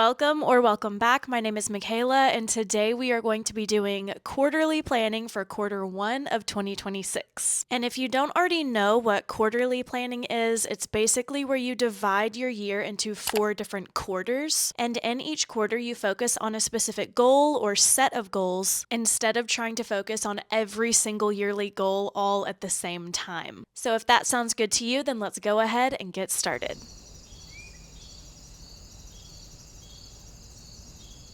Welcome back. My name is Michaela, and today we are going to be doing quarterly planning for quarter one of 2026. And if you don't already know what quarterly planning is, it's basically where you divide your year into 4 different quarters, and in each quarter you focus on a specific goal or set of goals instead of trying to focus on every single yearly goal all at the same time. So if that sounds good to you, then let's go ahead and get started.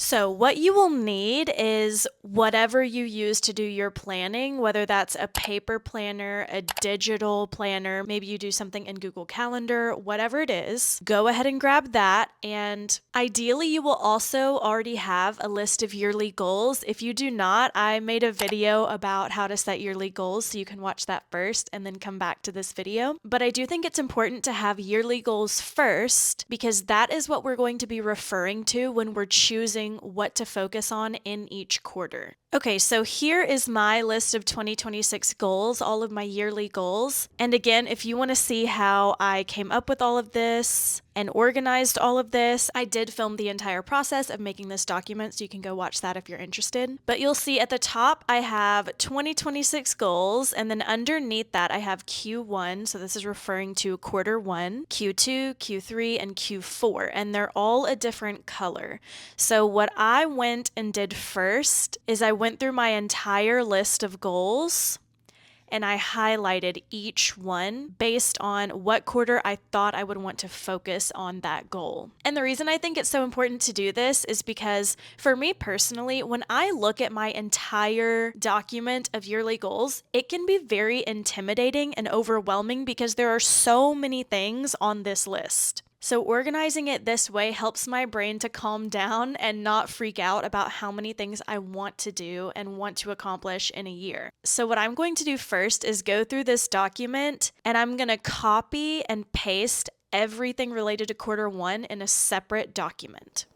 So what you will need is whatever you use to do your planning, whether that's a paper planner, a digital planner, maybe you do something in Google Calendar, whatever it is, go ahead and grab that. And ideally, you will also already have a list of yearly goals. If you do not, I made a video about how to set yearly goals, so you can watch that first and then come back to this video. But I do think it's important to have yearly goals first because that is what we're going to be referring to when we're choosing what to focus on in each quarter. Okay, so here is my list of 2026 goals, all of my yearly goals. And again, if you want to see how I came up with all of this and organized all of this, I did film the entire process of making this document, so you can go watch that if you're interested. But you'll see at the top, I have 2026 goals, and then underneath that, I have Q1, so this is referring to quarter one, Q2, Q3, and Q4, and they're all a different color. So what I went and did first is I went through my entire list of goals and I highlighted each one based on what quarter I thought I would want to focus on that goal. And the reason I think it's so important to do this is because for me personally, when I look at my entire document of yearly goals, it can be very intimidating and overwhelming because there are so many things on this list. So organizing it this way helps my brain to calm down and not freak out about how many things I want to do and want to accomplish in a year. So what I'm going to do first is go through this document and I'm going to copy and paste everything related to quarter one in a separate document.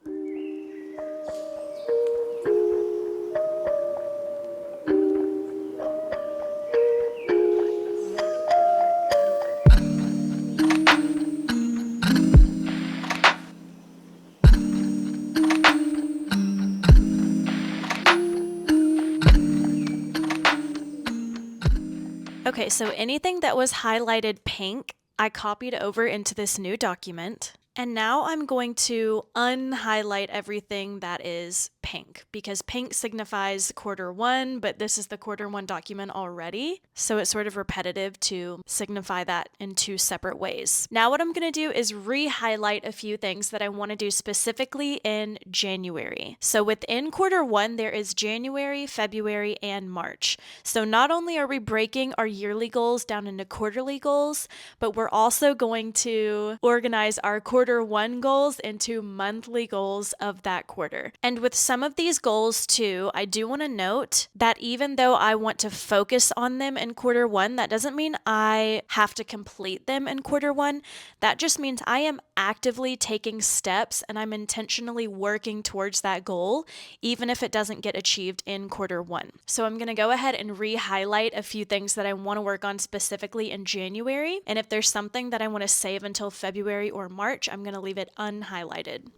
Okay, so anything that was highlighted pink, I copied over into this new document. And now I'm going to unhighlight everything that is pink because pink signifies quarter one, but this is the quarter one document already. So it's sort of repetitive to signify that in 2 separate ways. Now what I'm going to do is re-highlight a few things that I want to do specifically in January. So within quarter one, there is January, February, and March. So not only are we breaking our yearly goals down into quarterly goals, but we're also going to organize our quarter one goals into monthly goals of that quarter. And with some of these goals too, I do want to note that even though I want to focus on them in quarter one, that doesn't mean I have to complete them in quarter one. That just means I am actively taking steps and I'm intentionally working towards that goal, even if it doesn't get achieved in quarter one. So I'm going to go ahead and re-highlight a few things that I want to work on specifically in January. And if there's something that I want to save until February or March, I'm going to leave it unhighlighted.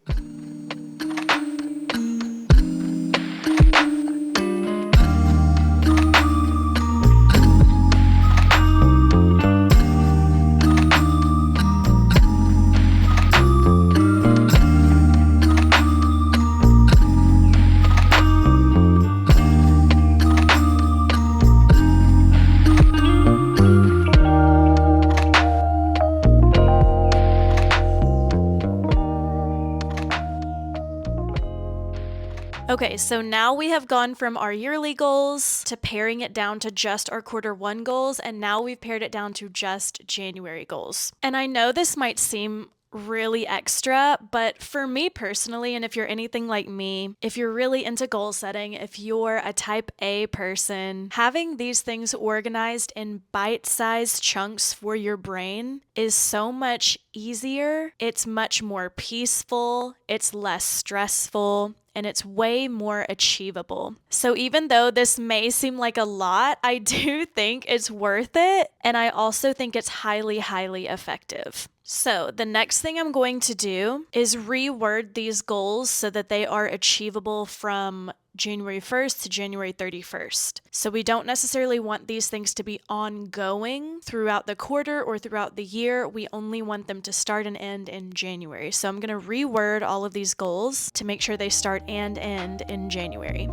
Okay, so now we have gone from our yearly goals to paring it down to just our quarter one goals, and now we've pared it down to just January goals. And I know this might seem really extra, but for me personally, and if you're anything like me, if you're really into goal setting, if you're a type A person, having these things organized in bite-sized chunks for your brain is so much easier. It's much more peaceful. It's less stressful. and it's way more achievable. So even though this may seem like a lot, I do think it's worth it, and I also think it's highly, highly effective. So the next thing I'm going to do is reword these goals so that they are achievable from January 1st to January 31st. So we don't necessarily want these things to be ongoing throughout the quarter or throughout the year. We only want them to start and end in January. So I'm going to reword all of these goals to make sure they start and end in January.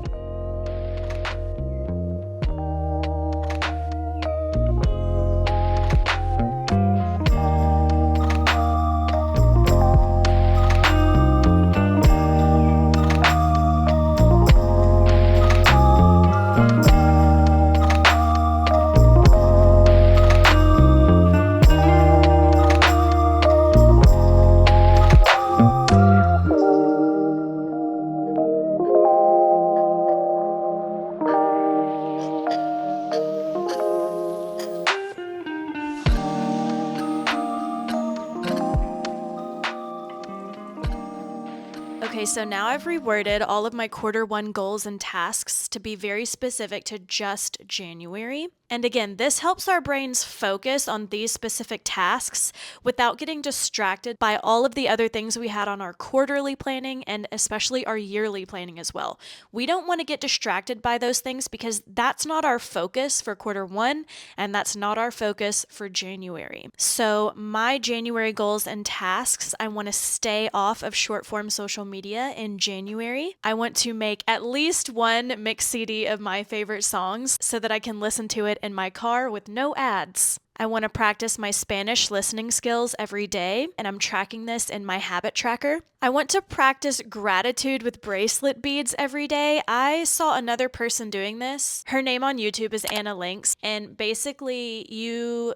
Okay, so now I've reworded all of my quarter one goals and tasks to be very specific to just January. And again, this helps our brains focus on these specific tasks without getting distracted by all of the other things we had on our quarterly planning and especially our yearly planning as well. We don't want to get distracted by those things because that's not our focus for quarter one and that's not our focus for January. So my January goals and tasks, I want to stay off of short form social media in January. I want to make at least one mix CD of my favorite songs so that I can listen to it in my car with no ads. I want to practice my Spanish listening skills every day, and I'm tracking this in my habit tracker. I want to practice gratitude with bracelet beads every day. I saw another person doing this. Her name on YouTube is Anna Links, and basically you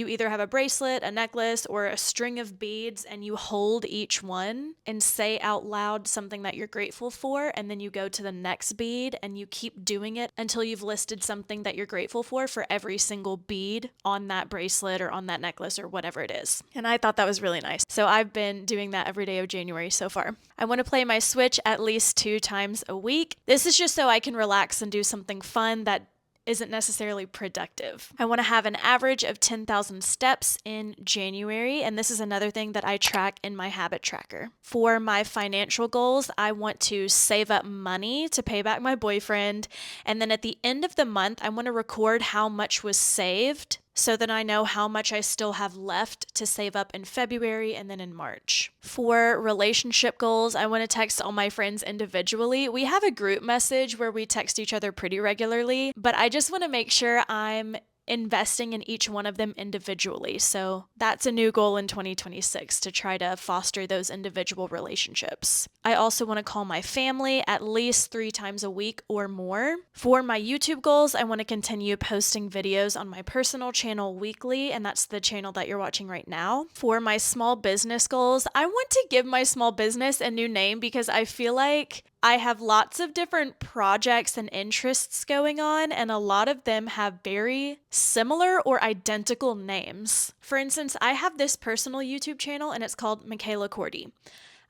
either have a bracelet, a necklace, or a string of beads, and you hold each one and say out loud something that you're grateful for, and then you go to the next bead and you keep doing it until you've listed something that you're grateful for every single bead on that bracelet or on that necklace or whatever it is. And I thought that was really nice. So I've been doing that every day of January so far. I want to play my Switch at least 2 times a week. This is just so I can relax and do something fun that isn't necessarily productive. I want to have an average of 10,000 steps in January, and this is another thing that I track in my habit tracker. For my financial goals, I want to save up money to pay back my boyfriend, and then at the end of the month, I want to record how much was saved so that I know how much I still have left to save up in February and then in March. For relationship goals, I want to text all my friends individually. We have a group message where we text each other pretty regularly, but I just want to make sure I'm investing in each one of them individually. So that's a new goal in 2026 to try to foster those individual relationships. I also want to call my family at least 3 times a week or more. For my YouTube goals, I want to continue posting videos on my personal channel weekly, and that's the channel that you're watching right now. For my small business goals, I want to give my small business a new name because I feel like I have lots of different projects and interests going on, and a lot of them have very similar or identical names. For instance, I have this personal YouTube channel and it's called Michaela Cordy.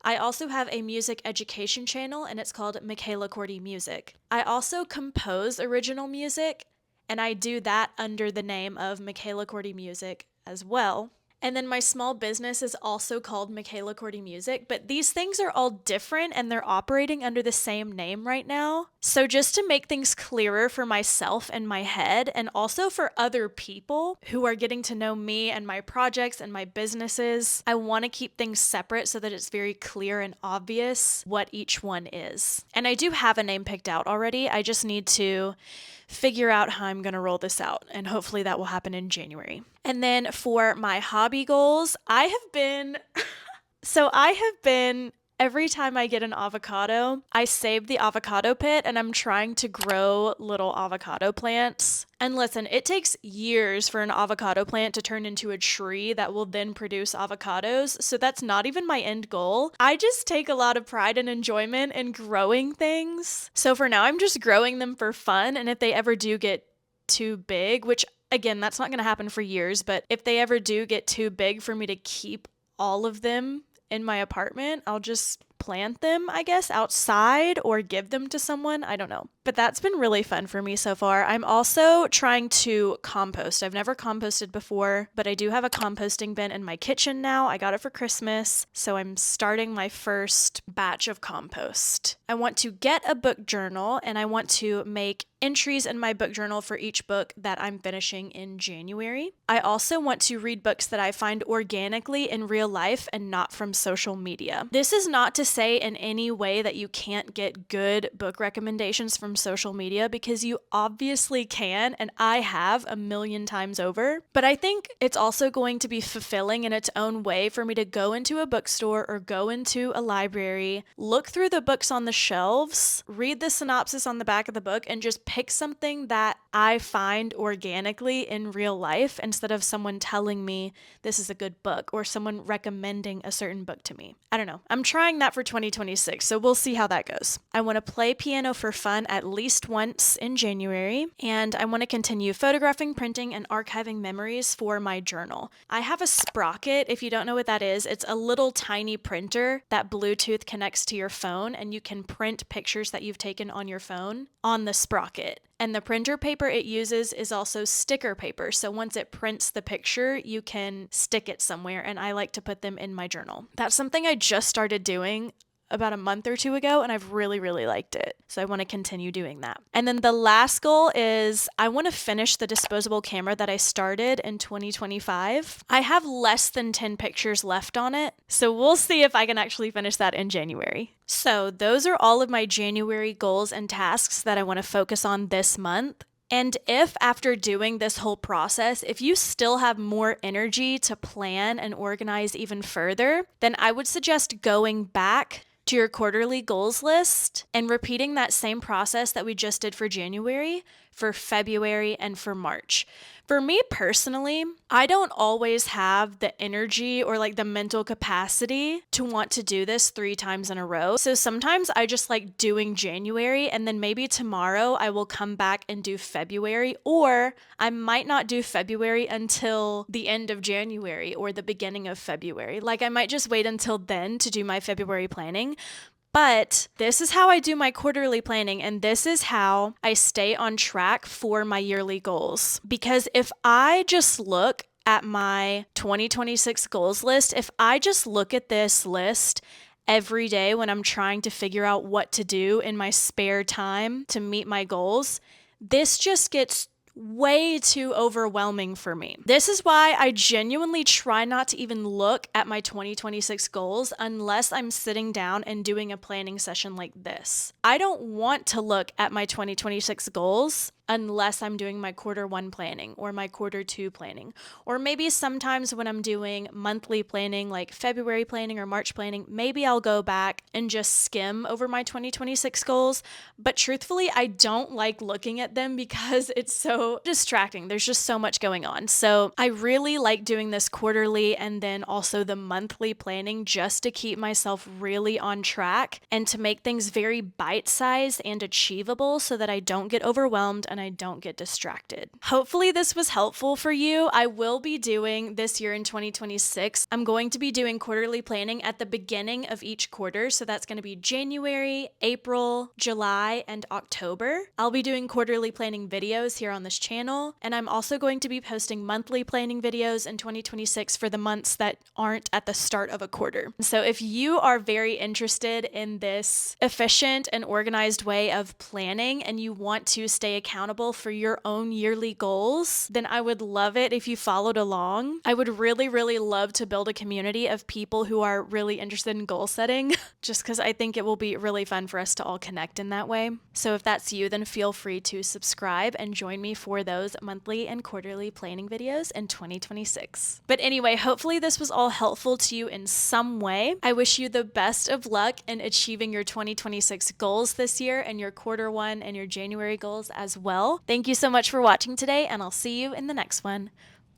I also have a music education channel and it's called Michaela Cordy Music. I also compose original music and I do that under the name of Michaela Cordy Music as well. And then my small business is also called Michaela Cordy Music, but these things are all different and they're operating under the same name right now. So just to make things clearer for myself and my head, and also for other people who are getting to know me and my projects and my businesses, I want to keep things separate so that it's very clear and obvious what each one is. And I do have a name picked out already. I just need to figure out how I'm going to roll this out, and hopefully that will happen in January. And then for my hobby goals, I have been every time I get an avocado, I save the avocado pit and I'm trying to grow little avocado plants. And listen, it takes years for an avocado plant to turn into a tree that will then produce avocados. So that's not even my end goal. I just take a lot of pride and enjoyment in growing things. So for now, I'm just growing them for fun. And if they ever do get too big, which again, that's not going to happen for years, but if they ever do get too big for me to keep all of them in my apartment, I'll just plant them, I guess, outside or give them to someone. I don't know. But that's been really fun for me so far. I'm also trying to compost. I've never composted before, but I do have a composting bin in my kitchen now. I got it for Christmas, so I'm starting my first batch of compost. I want to get a book journal, and I want to make entries in my book journal for each book that I'm finishing in January. I also want to read books that I find organically in real life and not from social media. This is not to say in any way that you can't get good book recommendations from social media, because you obviously can, and I have a million times over. But I think it's also going to be fulfilling in its own way for me to go into a bookstore or go into a library, look through the books on the shelves, read the synopsis on the back of the book, and just pick something that I find organically in real life instead of someone telling me this is a good book or someone recommending a certain book to me. I don't know. I'm trying that for 2026, so we'll see how that goes. I want to play piano for fun at least once in January, and I want to continue photographing, printing, and archiving memories for my journal. I have a Sprocket. If you don't know what that is, it's a little tiny printer that Bluetooth connects to your phone, and you can print pictures that you've taken on your phone on the Sprocket. And the printer paper it uses is also sticker paper. So once it prints the picture, you can stick it somewhere, and I like to put them in my journal. That's something I just started doing about a month or two ago, and I've really, really liked it. So I want to continue doing that. And then the last goal is I want to finish the disposable camera that I started in 2025. I have less than 10 pictures left on it, so we'll see if I can actually finish that in January. So those are all of my January goals and tasks that I want to focus on this month. And if after doing this whole process, if you still have more energy to plan and organize even further, then I would suggest going back to your quarterly goals list and repeating that same process that we just did for January, for February, and for March. For me personally, I don't always have the energy or like the mental capacity to want to do this 3 times in a row. So sometimes I just like doing January, and then maybe tomorrow I will come back and do February, or I might not do February until the end of January or the beginning of February. Like I might just wait until then to do my February planning. But this is how I do my quarterly planning, and this is how I stay on track for my yearly goals. Because if I just look at my 2026 goals list, if I just look at this list every day when I'm trying to figure out what to do in my spare time to meet my goals, this just gets way too overwhelming for me. This is why I genuinely try not to even look at my 2026 goals unless I'm sitting down and doing a planning session like this. I don't want to look at my 2026 goals unless I'm doing my quarter 1 planning or my quarter 2 planning. Or maybe sometimes when I'm doing monthly planning, like February planning or March planning, maybe I'll go back and just skim over my 2026 goals. But truthfully, I don't like looking at them because it's so distracting. There's just so much going on. So I really like doing this quarterly and then also the monthly planning just to keep myself really on track and to make things very bite-sized and achievable so that I don't get overwhelmed and I don't get distracted. Hopefully this was helpful for you. I will be doing this year in 2026. I'm going to be doing quarterly planning at the beginning of each quarter. So that's going to be January, April, July, and October. I'll be doing quarterly planning videos here on this channel. And I'm also going to be posting monthly planning videos in 2026 for the months that aren't at the start of a quarter. So if you are very interested in this efficient and organized way of planning and you want to stay accountable for your own yearly goals, then I would love it if you followed along. I would really, really love to build a community of people who are really interested in goal setting, just because I think it will be really fun for us to all connect in that way. So if that's you, then feel free to subscribe and join me for those monthly and quarterly planning videos in 2026. But anyway, hopefully this was all helpful to you in some way. I wish you the best of luck in achieving your 2026 goals this year and your quarter 1 and your January goals as well. Thank you so much for watching today, and I'll see you in the next one.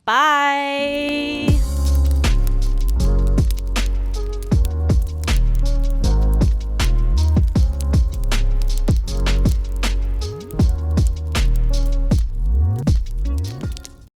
Bye!